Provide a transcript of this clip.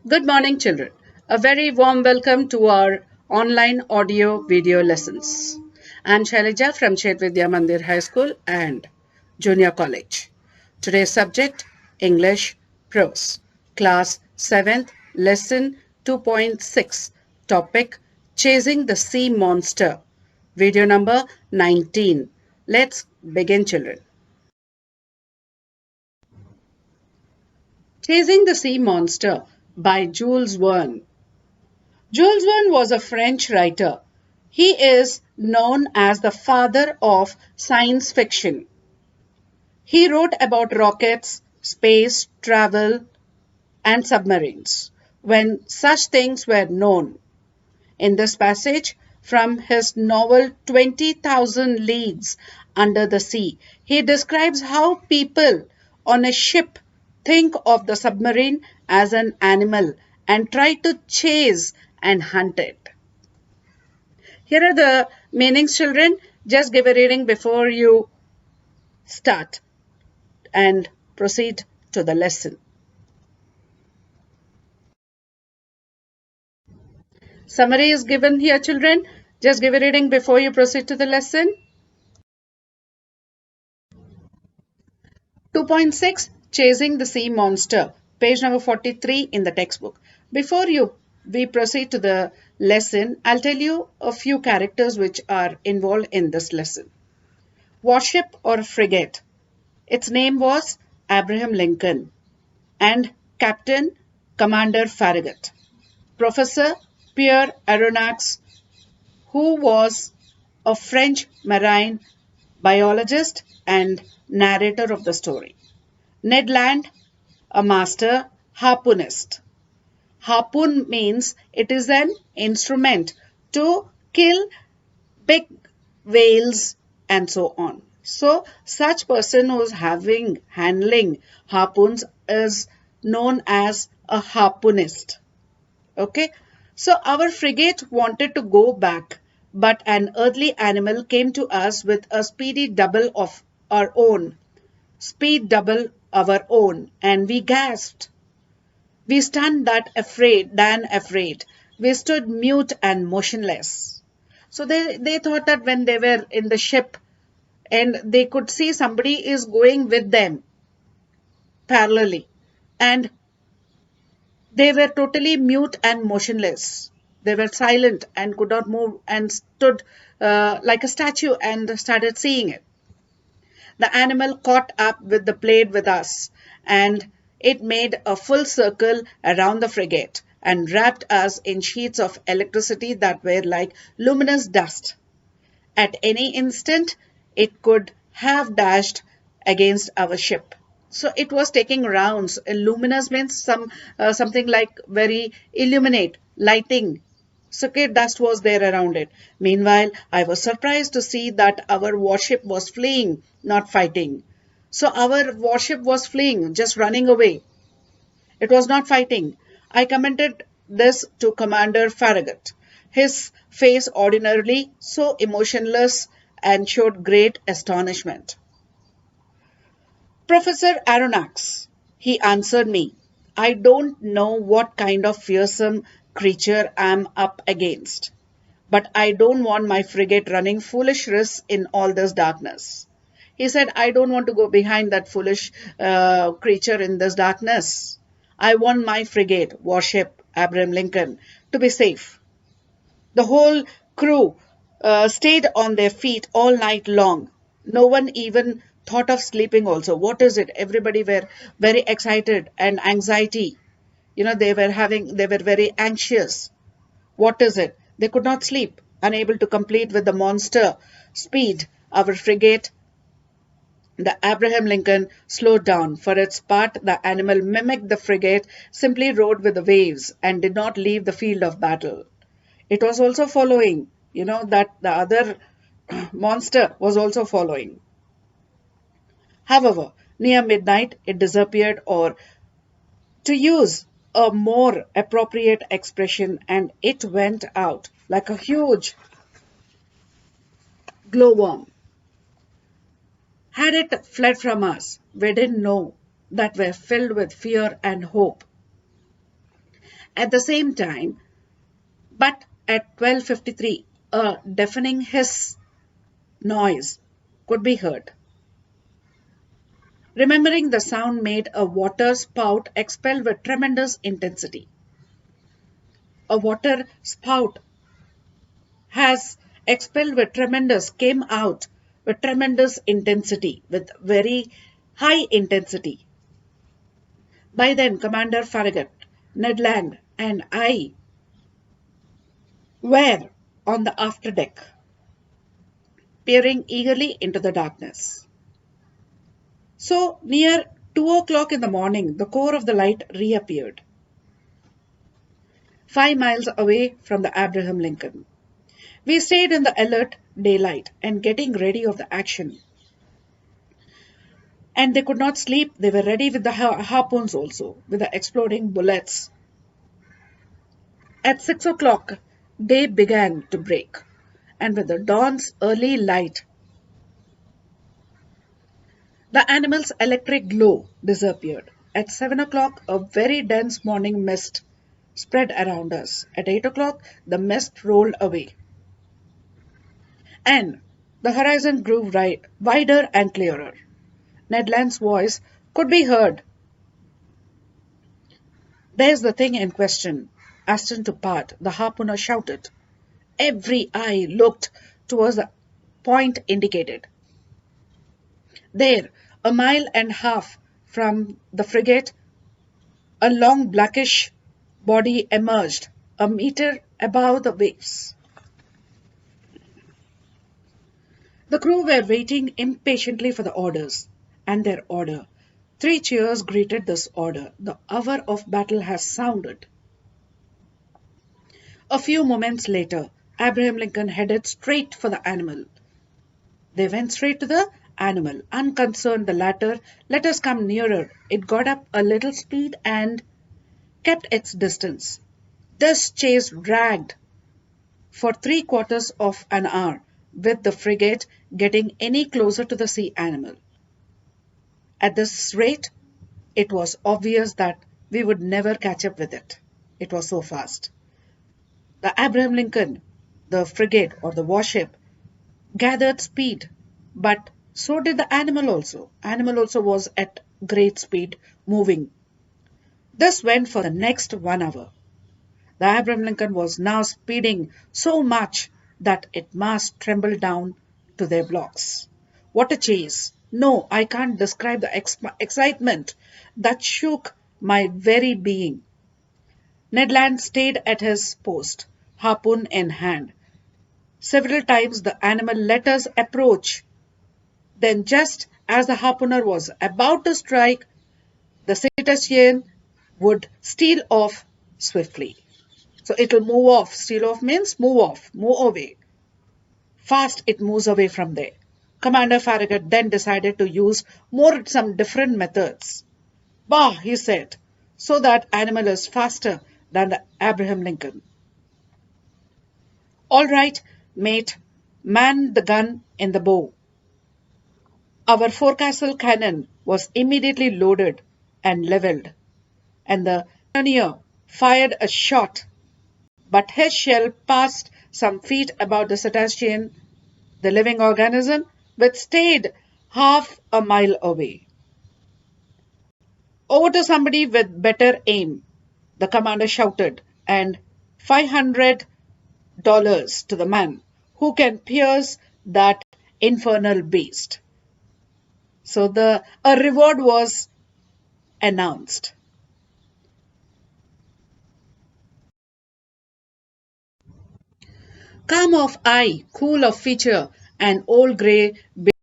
Good morning, children. A very warm welcome to our online audio video lessons. I'm Shailaja from Chet Vidya Mandir High School and Junior College. Today's subject English Prose. Class 7th, Lesson 2.6. Topic Chasing the Sea Monster. Video number 19. Let's begin, children. Chasing the Sea Monster by Jules Verne. Jules Verne was a French writer. He is known as the father of science fiction. He wrote about rockets, space, travel, and submarines when such things were known. In this passage from his novel 20,000 Leagues Under the Sea, he describes how people on a ship think of the submarine as an animal and try to chase and hunt it. Here are the meanings, children. Just give a reading before you start and proceed to the lesson. Summary is given here, children. Just give a reading before you proceed to the lesson. 2.6 Chasing the Sea Monster, page number 43 in the textbook. Before we proceed to the lesson, I'll tell you a few characters which are involved in this lesson. Warship or frigate. Its name was Abraham Lincoln and Captain Commander Farragut. Professor Pierre Aronnax, who was a French marine biologist and narrator of the story. Ned Land, a master harpoonist. Harpoon means it is an instrument to kill big whales and so on. So such person who is handling harpoons is known as a harpoonist. Okay. So our frigate wanted to go back, but an earthly animal came to us with a speedy double of our own. Speed double our own, and we gasped. We stunned afraid. We stood mute and motionless. So they thought that when they were in the ship and they could see somebody is going with them parallelly, and they were totally mute and motionless. They were silent and could not move and stood like a statue and started seeing it. The animal caught up with the blade with us, and it made a full circle around the frigate and wrapped us in sheets of electricity that were like luminous dust. At any instant, it could have dashed against our ship. So it was taking rounds. Luminous means something like very illuminate, lighting. So okay, dust was there around it. Meanwhile, I was surprised to see that our warship was fleeing, not fighting. So our warship was fleeing, just running away. It was not fighting. I commented this to Commander Farragut. His face ordinarily so emotionless and showed great astonishment. Professor Aronnax, he answered me, I don't know what kind of fearsome creature I'm up against, but I don't want my frigate running foolish risks in all this darkness. He said, I don't want to go behind that foolish creature in this darkness. I want my frigate, warship, Abraham Lincoln, to be safe. The whole crew stayed on their feet all night long. No one even thought of sleeping also. What is it? Everybody were very excited and anxiety. They were very anxious. What is it? They could not sleep, unable to complete with the monster speed. Our frigate, the Abraham Lincoln, slowed down. For its part, the animal mimicked the frigate, simply rode with the waves, and did not leave the field of battle. It was also following, that the other monster was also following. However, near midnight, it disappeared, or to use a more appropriate expression, and it went out like a huge glowworm. Had it fled from us, we didn't know that we're filled with fear and hope. At the same time, but at 12:53, a deafening hiss noise could be heard. Remembering the sound made a water spout expel with tremendous intensity. A water spout has expelled with tremendous, came out with tremendous intensity, with very high intensity. By then, Commander Farragut, Ned Land, and I were on the afterdeck, peering eagerly into the darkness. So, near 2 o'clock in the morning, the core of the light reappeared, 5 miles away from the Abraham Lincoln. We stayed in the alert daylight and getting ready of the action. And they could not sleep. They were ready with the harpoons also, with the exploding bullets. At 6 o'clock, day began to break, and with the dawn's early light, the animal's electric glow disappeared. At 7 o'clock, a very dense morning mist spread around us. At 8 o'clock, the mist rolled away, and the horizon grew wider and clearer. Ned Land's voice could be heard. There's the thing in question. Aston to part, the harpooner shouted. Every eye looked towards the point indicated. There, a mile and a half from the frigate, a long blackish body emerged, a meter above the waves. The crew were waiting impatiently for the orders, and their order. 3 cheers greeted this order. The hour of battle has sounded. A few moments later, Abraham Lincoln headed straight for the animal. They went straight to the animal, unconcerned the latter. Let us come nearer. It got up a little speed and kept its distance. This chase dragged for 3/4 of an hour, with the frigate getting any closer to the sea animal. At this rate, it was obvious that we would never catch up with it. It was so fast. The Abraham Lincoln, the frigate or the warship, gathered speed, but so did the animal also. Animal also was at great speed moving. This went for the next 1 hour. The Abraham Lincoln was now speeding so much that its mast trembled down to their blocks. What a chase! No, I can't describe the excitement that shook my very being. Ned Land stayed at his post, harpoon in hand. Several times the animal let us approach. Then, just as the harpooner was about to strike, the cetacean would steal off swiftly. So it will move off. Steal off means move off, move away. Fast it moves away from there. Commander Farragut then decided to use some different methods. Bah, he said, so that animal is faster than the Abraham Lincoln. All right, mate, man the gun in the bow. Our forecastle cannon was immediately loaded and leveled, and the cannoneer fired a shot, but his shell passed some feet above the cetacean, the living organism, which stayed half a mile away. Over to somebody with better aim, the commander shouted, and $500 to the man who can pierce that infernal beast. So a reward was announced. Calm of eye, cool of feature, and old grey